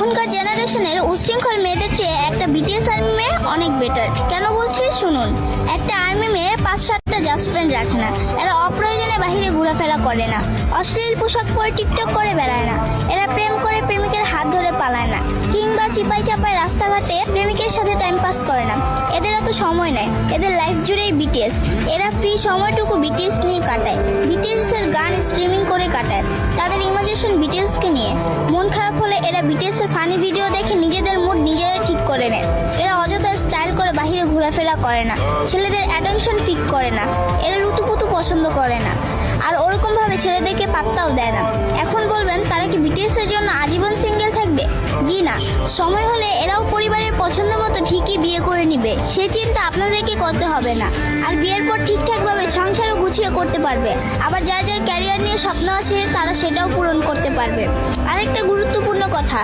এখনকার জেনারেশনের উচ্ছৃঙ্খল মেয়েদের চেয়ে একটা বিটিএস আর্মি মেয়ে অনেক বেটার। কেন বলছি শুনুন। একটা আর্মি মেয়ে 5-7টা জাস্ট ফ্রেন্ড রাখে না। এরা অপ্রয়োজনে বাহিরে ঘোরাফেরা করে না, অশ্লীল পোশাক পরে টিকটক করে বেড়ায় না, এরা প্রেম করে প্রেমিকের হাত ধরে পালায় না, কিংবা চিপাই চাপায় রাস্তাঘাটে প্রেমিকের সাথে টাইম পাস করে না। এদের এত সময় নেয়, এদের লাইফ জুড়েই বিটিএস। এরা ফ্রি সময়টুকু বিটিএস নিয়ে কাটায়, বিটিএস এর গান স্ট্রিমিং করে কাটায়। তাদের ইমাজিনেশন বিটিএস কে নিয়ে। মন খারাপ হলে এরা বিটিএস এর ফানি ভিডিও দেখে নিজেদের মুড নিজেরাই ঠিক করে নেয়। এরা অযথা স্টাইল করে বাহিরে ঘোরাফেরা করে না, ছেলেদের অ্যাটেনশন পিক করে না, এরা রুতুপুতু পছন্দ করে না, আর ওরকম ভাবে ছেলেদেরকে পাত্তাও দেয় না। এখন বলবেন তারা কি বিটিএস এর জন্য আজীবন সিঙ্গেল থাকবে? জি না, সময় হলে এরাও পরিবারের পছন্দ মতো ঠিকই বিয়ে করে নিবে। সে চিন্তা আপনাদেরকে করতে হবে না। আর বিয়ের পর ঠিকঠাকভাবে সংসারও গুছিয়ে করতে পারবে। আবার যার যার ক্যারিয়ার নিয়ে স্বপ্ন আছে তারা সেটাও পূরণ করতে পারবে। আরেকটা গুরুত্বপূর্ণ কথা,